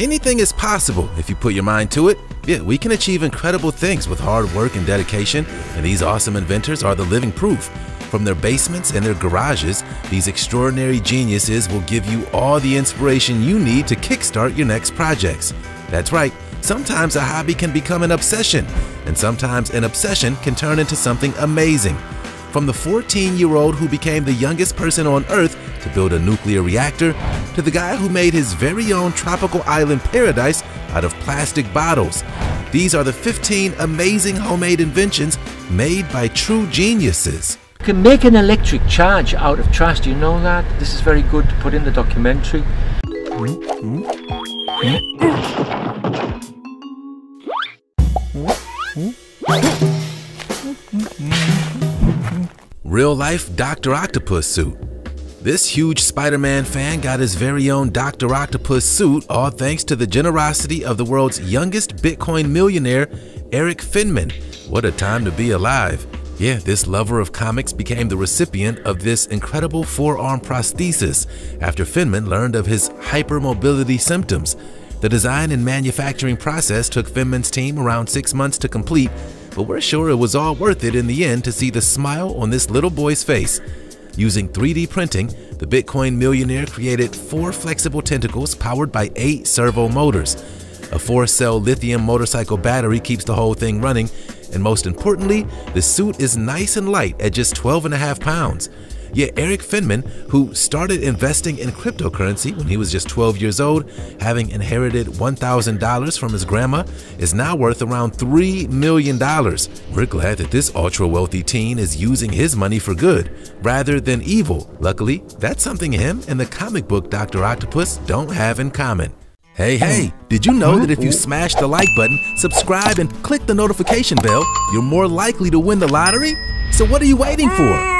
Anything is possible if you put your mind to it. Yeah, we can achieve incredible things with hard work and dedication, and these awesome inventors are the living proof. From their basements and their garages, these extraordinary geniuses will give you all the inspiration you need to kickstart your next projects. That's right, sometimes a hobby can become an obsession, and sometimes an obsession can turn into something amazing. From the 14-year-old who became the youngest person on Earth to build a nuclear reactor, to the guy who made his very own tropical island paradise out of plastic bottles. These are the 15 amazing homemade inventions made by true geniuses. You can make an electric charge out of trash, do you know that? This is very good to put in the documentary. Real-life Dr. Octopus suit. This huge Spider-Man fan got his very own Dr. Octopus suit, all thanks to the generosity of the world's youngest Bitcoin millionaire, Eric Finman. What a time to be alive. Yeah, this lover of comics became the recipient of this incredible forearm prosthesis after Finman learned of his hypermobility symptoms. The design and manufacturing process took Finman's team around 6 months to complete, but we're sure it was all worth it in the end to see the smile on this little boy's face. Using 3D printing, the Bitcoin millionaire created 4 flexible tentacles powered by 8 servo motors. A 4-cell lithium motorcycle battery keeps the whole thing running, and most importantly, the suit is nice and light at just 12.5 pounds. Yet Eric Finman, who started investing in cryptocurrency when he was just 12 years old, having inherited $1,000 from his grandma, is now worth around $3 million. We're glad that this ultra-wealthy teen is using his money for good, rather than evil. Luckily, that's something him and the comic book Dr. Octopus don't have in common. Hey, did you know that if you smash the like button, subscribe, and click the notification bell, you're more likely to win the lottery? So what are you waiting for?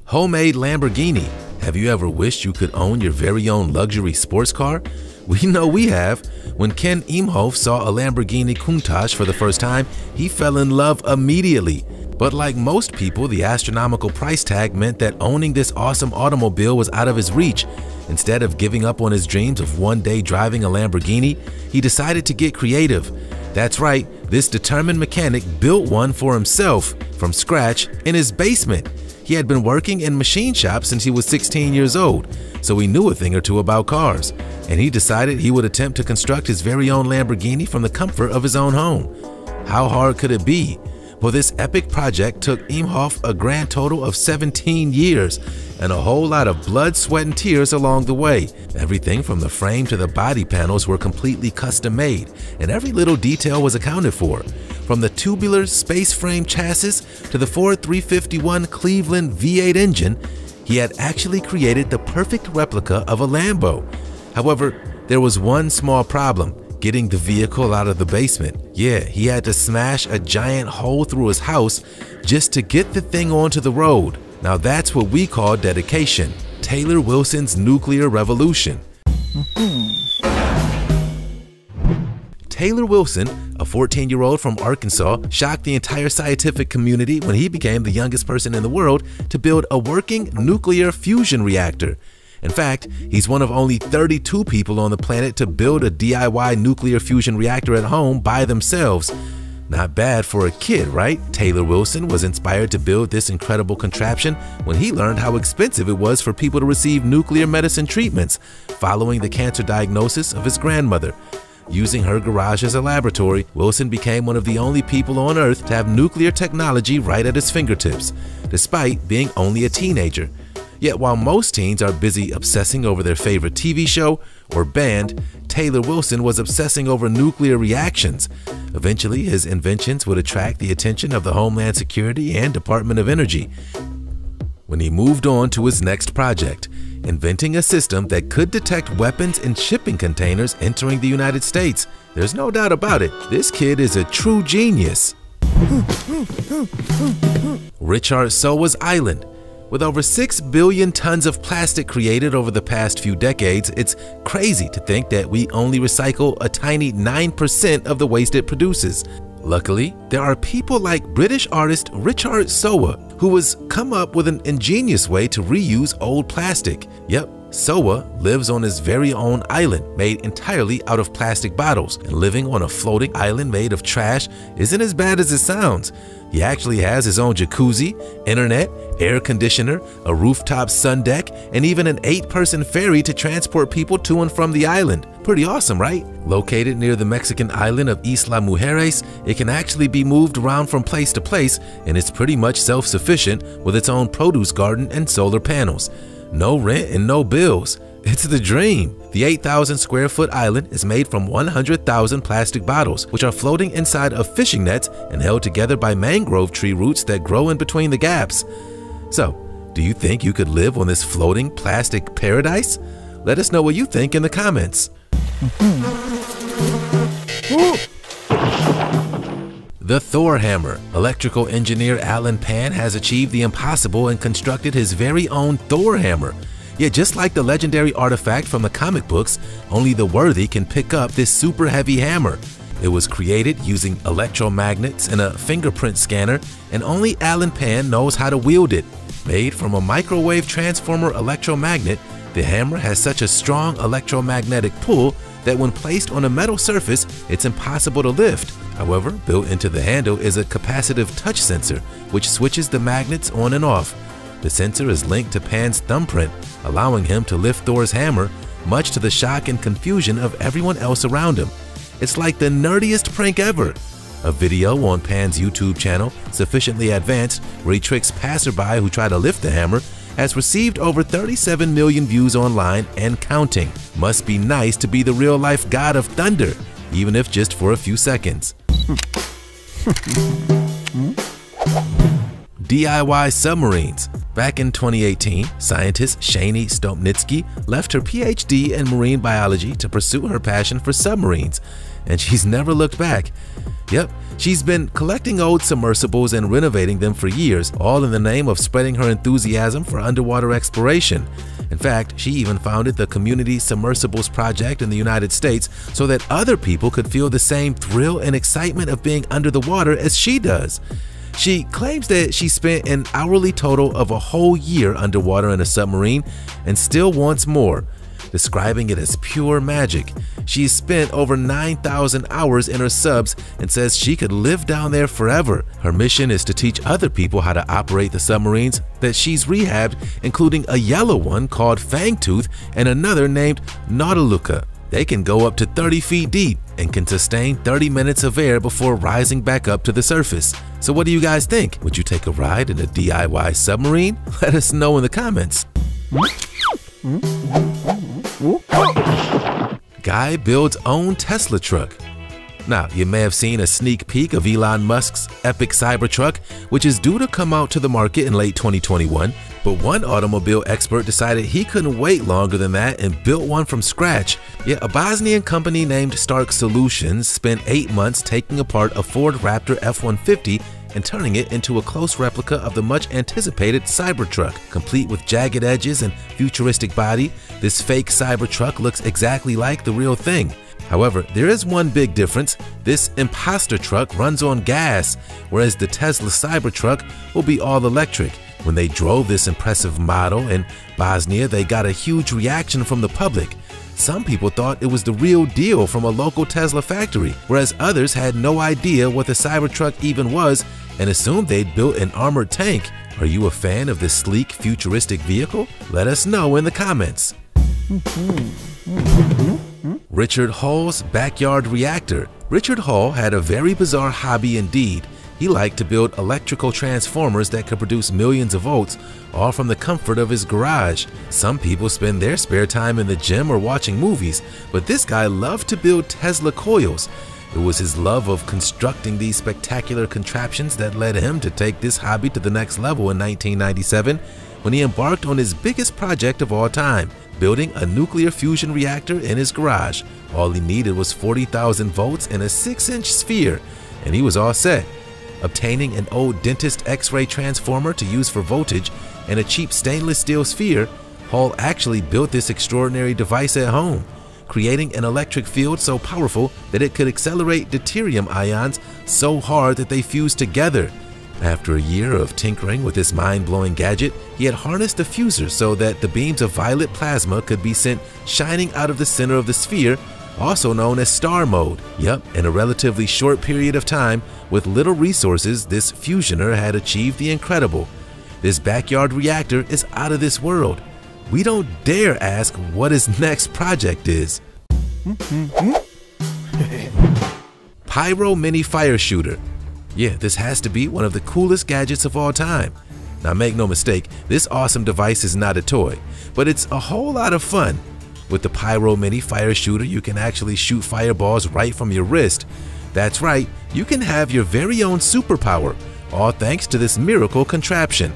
Homemade Lamborghini. Have you ever wished you could own your very own luxury sports car? We know we have. When Ken Imhoff saw a Lamborghini Countach for the first time, he fell in love immediately. But like most people, the astronomical price tag meant that owning this awesome automobile was out of his reach. Instead of giving up on his dreams of one day driving a Lamborghini, he decided to get creative. That's right, this determined mechanic built one for himself from scratch in his basement. He had been working in machine shops since he was 16 years old, so he knew a thing or two about cars, and he decided he would attempt to construct his very own Lamborghini from the comfort of his own home. How hard could it be? Well, this epic project took Imhoff a grand total of 17 years and a whole lot of blood, sweat, and tears along the way. Everything from the frame to the body panels were completely custom made, and every little detail was accounted for. From the tubular space frame chassis to the Ford 351 Cleveland V8 engine, he had actually created the perfect replica of a Lambo. However, there was one small problem: getting the vehicle out of the basement. Yeah, he had to smash a giant hole through his house just to get the thing onto the road. Now that's what we call dedication. Taylor Wilson's nuclear revolution. Taylor Wilson, a 14-year-old from Arkansas, shocked the entire scientific community when he became the youngest person in the world to build a working nuclear fusion reactor. In fact, he's one of only 32 people on the planet to build a DIY nuclear fusion reactor at home by themselves. Not bad for a kid, right? Taylor Wilson was inspired to build this incredible contraption when he learned how expensive it was for people to receive nuclear medicine treatments following the cancer diagnosis of his grandmother. Using her garage as a laboratory, Wilson became one of the only people on Earth to have nuclear technology right at his fingertips, despite being only a teenager. Yet while most teens are busy obsessing over their favorite TV show or band, Taylor Wilson was obsessing over nuclear reactions. Eventually, his inventions would attract the attention of the Homeland Security and Department of Energy. When he moved on to his next project, inventing a system that could detect weapons in shipping containers entering the United States. There's no doubt about it, this kid is a true genius. Richard Sowa's Island. With over 6 billion tons of plastic created over the past few decades, it's crazy to think that we only recycle a tiny 9% of the waste it produces. Luckily, there are people like British artist Richard Sowa, who has come up with an ingenious way to reuse old plastic. Yep, Soa lives on his very own island made entirely out of plastic bottles, and living on a floating island made of trash isn't as bad as it sounds. He actually has his own jacuzzi, internet, air conditioner, a rooftop sun deck, and even an 8-person ferry to transport people to and from the island. Pretty awesome, right? Located near the Mexican island of Isla Mujeres, it can actually be moved around from place to place, and it's pretty much self-sufficient with its own produce garden and solar panels. No rent and no bills. It's the dream. The 8,000 square foot island is made from 100,000 plastic bottles, which are floating inside of fishing nets and held together by mangrove tree roots that grow in between the gaps. So, do you think you could live on this floating plastic paradise? Let us know what you think in the comments. The Thor hammer. Electrical engineer Alan Pan has achieved the impossible and constructed his very own Thor hammer. Yet just like the legendary artifact from the comic books, only the worthy can pick up this super heavy hammer. It was created using electromagnets and a fingerprint scanner, and only Alan Pan knows how to wield it. Made from a microwave transformer electromagnet, the hammer has such a strong electromagnetic pull that when placed on a metal surface, it's impossible to lift. However, built into the handle is a capacitive touch sensor, which switches the magnets on and off. The sensor is linked to Pan's thumbprint, allowing him to lift Thor's hammer, much to the shock and confusion of everyone else around him. It's like the nerdiest prank ever. A video on Pan's YouTube channel, Sufficiently Advanced, where he tricks passerby who try to lift the hammer, has received over 37 million views online and counting. Must be nice to be the real-life god of thunder, even if just for a few seconds. DIY submarines. Back in 2018, scientist Shani Stopnitsky left her PhD in marine biology to pursue her passion for submarines, and she's never looked back. Yep, she's been collecting old submersibles and renovating them for years, all in the name of spreading her enthusiasm for underwater exploration. In fact, she even founded the Community Submersibles Project in the United States so that other people could feel the same thrill and excitement of being under the water as she does. She claims that she spent an hourly total of a whole year underwater in a submarine and still wants more, describing it as pure magic. She's spent over 9,000 hours in her subs and says she could live down there forever. Her mission is to teach other people how to operate the submarines that she's rehabbed, including a yellow one called Fangtooth and another named Nautiluca. They can go up to 30 feet deep and can sustain 30 minutes of air before rising back up to the surface. So what do you guys think? Would you take a ride in a DIY submarine? Let us know in the comments. Guy builds own Tesla truck. Now, you may have seen a sneak peek of Elon Musk's epic Cybertruck, which is due to come out to the market in late 2021, but one automobile expert decided he couldn't wait longer than that and built one from scratch. Yet a Bosnian company named Stark Solutions spent 8 months taking apart a Ford Raptor F-150 and turning it into a close replica of the much anticipated Cybertruck. Complete with jagged edges and futuristic body, this fake Cybertruck looks exactly like the real thing. However, there is one big difference. This imposter truck runs on gas, whereas the Tesla Cybertruck will be all electric. When they drove this impressive model in Bosnia, they got a huge reaction from the public. Some people thought it was the real deal from a local Tesla factory, whereas others had no idea what the Cybertruck even was and assumed they'd built an armored tank. Are you a fan of this sleek, futuristic vehicle? Let us know in the comments. Richard Hall's backyard reactor. Richard Hall had a very bizarre hobby indeed. He liked to build electrical transformers that could produce millions of volts, all from the comfort of his garage. Some people spend their spare time in the gym or watching movies, but this guy loved to build Tesla coils. It was his love of constructing these spectacular contraptions that led him to take this hobby to the next level in 1997, when he embarked on his biggest project of all time, building a nuclear fusion reactor in his garage. All he needed was 40,000 volts and a 6-inch sphere, and he was all set. Obtaining an old dentist X-ray transformer to use for voltage and a cheap stainless steel sphere, Hall actually built this extraordinary device at home, creating an electric field so powerful that it could accelerate deuterium ions so hard that they fused together. After a year of tinkering with this mind-blowing gadget, he had harnessed a fuser so that the beams of violet plasma could be sent shining out of the center of the sphere, also known as star mode. Yep, in a relatively short period of time, with little resources, this fusioner had achieved the incredible. This backyard reactor is out of this world. We don't dare ask what his next project is. Pyro Mini Fire Shooter. Yeah, this has to be one of the coolest gadgets of all time. Now make no mistake, this awesome device is not a toy, but it's a whole lot of fun. With the Pyro Mini Fire Shooter, you can actually shoot fireballs right from your wrist. That's right, you can have your very own superpower, all thanks to this miracle contraption.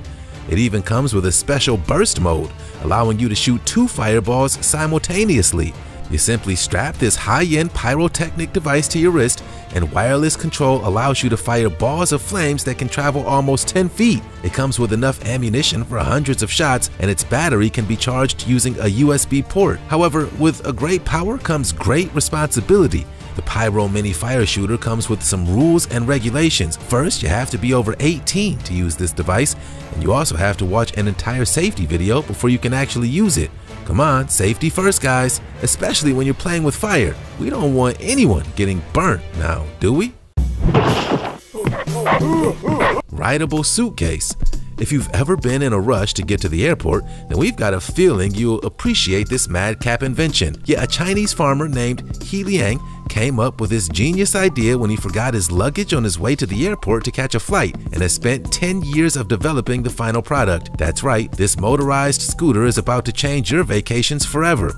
It even comes with a special burst mode, allowing you to shoot 2 fireballs simultaneously. You simply strap this high-end pyrotechnic device to your wrist, and wireless control allows you to fire balls of flames that can travel almost 10 feet. It comes with enough ammunition for hundreds of shots, and its battery can be charged using a USB port. However, with a great power comes great responsibility. The Pyro Mini Fire Shooter comes with some rules and regulations. First, you have to be over 18 to use this device, and you also have to watch an entire safety video before you can actually use it. Come on, safety first, guys, especially when you're playing with fire. We don't want anyone getting burnt now, do we? Rideable suitcase. If you've ever been in a rush to get to the airport, then we've got a feeling you'll appreciate this madcap invention. Yeah, a Chinese farmer named He Liang came up with this genius idea when he forgot his luggage on his way to the airport to catch a flight, and has spent 10 years of developing the final product. That's right, this motorized scooter is about to change your vacations forever.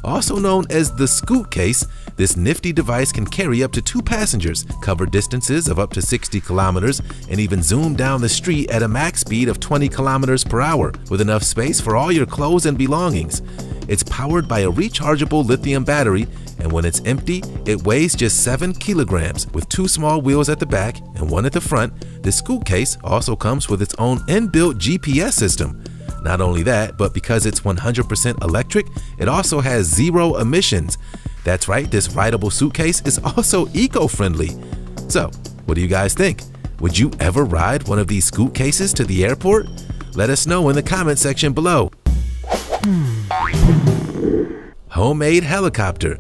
Also known as the Scoot Case, this nifty device can carry up to 2 passengers, cover distances of up to 60 kilometers, and even zoom down the street at a max speed of 20 kilometers per hour, with enough space for all your clothes and belongings. It's powered by a rechargeable lithium battery, and when it's empty, it weighs just 7 kilograms. With 2 small wheels at the back and 1 at the front, the Scoot Case also comes with its own inbuilt GPS system. Not only that, but because it's 100% electric, it also has 0 emissions. That's right, this rideable suitcase is also eco-friendly. So, what do you guys think? Would you ever ride one of these Scoot Cases to the airport? Let us know in the comment section below. Homemade helicopter.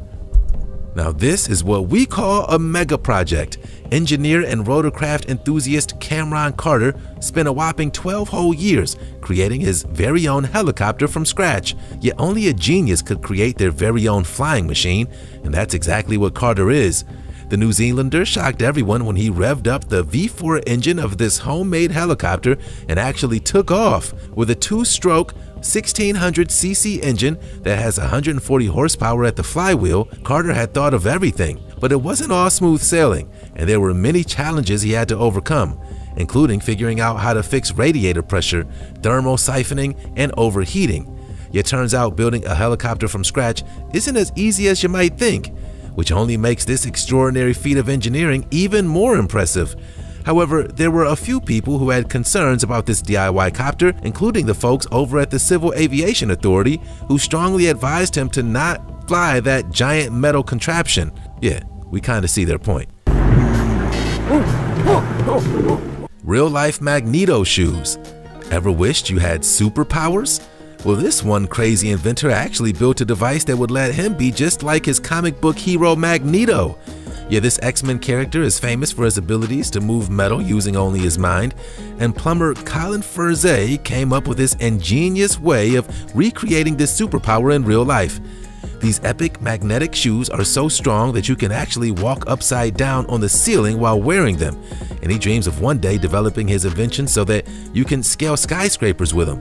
Now this is what we call a mega project. Engineer and rotorcraft enthusiast Cameron Carter spent a whopping 12 whole years creating his very own helicopter from scratch. Yet only a genius could create their very own flying machine, and that's exactly what Carter is. The New Zealander shocked everyone when he revved up the V4 engine of this homemade helicopter and actually took off. With a 2-stroke 1600cc engine that has 140 horsepower at the flywheel, Carter had thought of everything. But it wasn't all smooth sailing, and there were many challenges he had to overcome, including figuring out how to fix radiator pressure, thermal siphoning, and overheating. It turns out building a helicopter from scratch isn't as easy as you might think, which only makes this extraordinary feat of engineering even more impressive. However, there were a few people who had concerns about this DIY copter, including the folks over at the Civil Aviation Authority, who strongly advised him to not fly that giant metal contraption. Yeah, we kind of see their point. Real-life Magneto shoes. Ever wished you had superpowers? Well, this one crazy inventor actually built a device that would let him be just like his comic book hero Magneto. Yeah, this X-Men character is famous for his abilities to move metal using only his mind, and plumber Colin Furzay came up with this ingenious way of recreating this superpower in real life. These epic magnetic shoes are so strong that you can actually walk upside down on the ceiling while wearing them, and he dreams of one day developing his invention so that you can scale skyscrapers with them.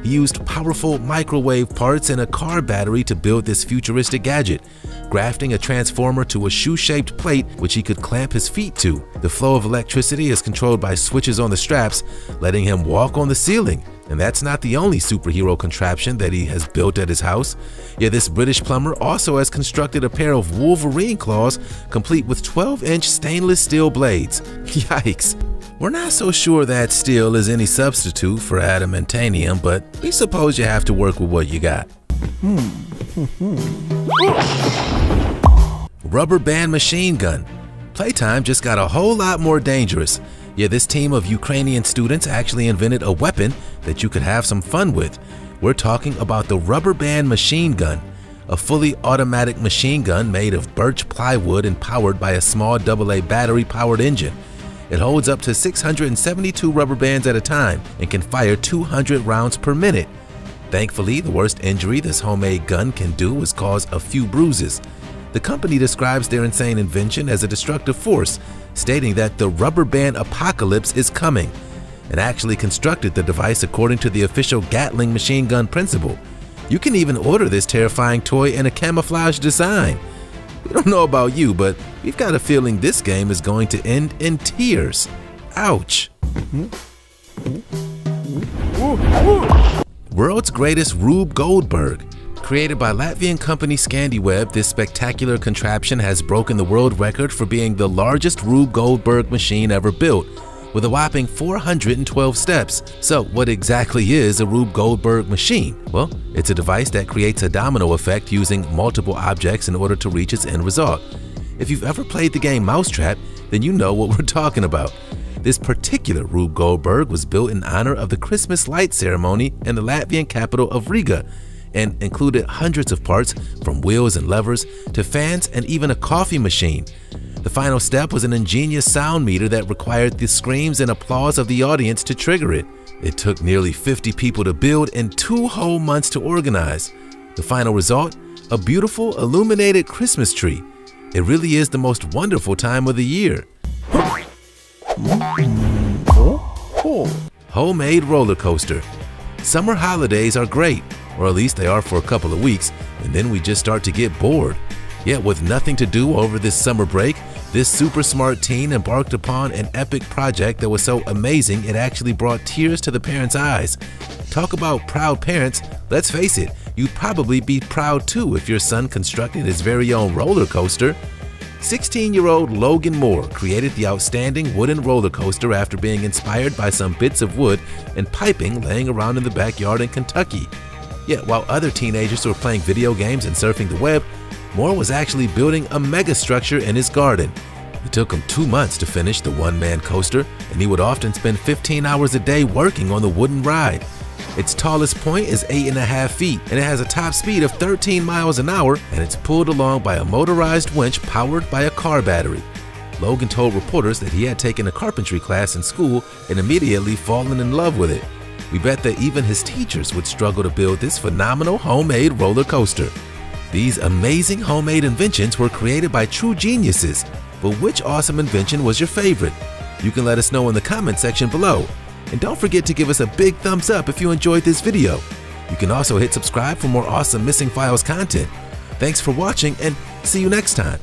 He used powerful microwave parts and a car battery to build this futuristic gadget, grafting a transformer to a shoe-shaped plate which he could clamp his feet to. The flow of electricity is controlled by switches on the straps, letting him walk on the ceiling. And that's not the only superhero contraption that he has built at his house. Yeah, this British plumber also has constructed a pair of Wolverine claws complete with 12-inch stainless steel blades. Yikes! We're not so sure that steel is any substitute for adamantium, but we suppose you have to work with what you got. Rubber band machine gun. Playtime just got a whole lot more dangerous. Yeah, this team of Ukrainian students actually invented a weapon that you could have some fun with. We're talking about the rubber band machine gun, a fully automatic machine gun made of birch plywood and powered by a small AA battery-powered engine. It holds up to 672 rubber bands at a time and can fire 200 rounds per minute. Thankfully, the worst injury this homemade gun can do is cause a few bruises. The company describes their insane invention as a destructive force, stating that the rubber band apocalypse is coming, and actually constructed the device according to the official Gatling machine gun principle. You can even order this terrifying toy in a camouflage design. We don't know about you, but we've got a feeling this game is going to end in tears. Ouch. World's greatest Rube Goldberg. Created by Latvian company ScandiWeb, this spectacular contraption has broken the world record for being the largest Rube Goldberg machine ever built, with a whopping 412 steps. So what exactly is a Rube Goldberg machine? Well, it's a device that creates a domino effect using multiple objects in order to reach its end result. If you've ever played the game Mousetrap, then you know what we're talking about. This particular Rube Goldberg was built in honor of the Christmas light ceremony in the Latvian capital of Riga, and included hundreds of parts, from wheels and levers to fans and even a coffee machine. The final step was an ingenious sound meter that required the screams and applause of the audience to trigger it. It took nearly 50 people to build and 2 whole months to organize. The final result? A beautiful illuminated Christmas tree. It really is the most wonderful time of the year. Homemade roller coaster. Summer holidays are great, or at least they are for a couple of weeks, and then we just start to get bored. Yet with nothing to do over this summer break, this super smart teen embarked upon an epic project that was so amazing it actually brought tears to the parents' eyes. Talk about proud parents. Let's face it, you'd probably be proud too if your son constructed his very own roller coaster. 16-year-old Logan Moore created the outstanding wooden roller coaster after being inspired by some bits of wood and piping laying around in the backyard in Kentucky. Yet while other teenagers were playing video games and surfing the web, Moore was actually building a mega structure in his garden. It took him 2 months to finish the one-man coaster, and he would often spend 15 hours a day working on the wooden ride. Its tallest point is 8.5 feet, and it has a top speed of 13 miles an hour, and it's pulled along by a motorized winch powered by a car battery. Logan told reporters that he had taken a carpentry class in school and immediately fallen in love with it. We bet that even his teachers would struggle to build this phenomenal homemade roller coaster. These amazing homemade inventions were created by true geniuses, but which awesome invention was your favorite? You can let us know in the comment section below. And don't forget to give us a big thumbs up if you enjoyed this video. You can also hit subscribe for more awesome Missing Files content. Thanks for watching, and see you next time.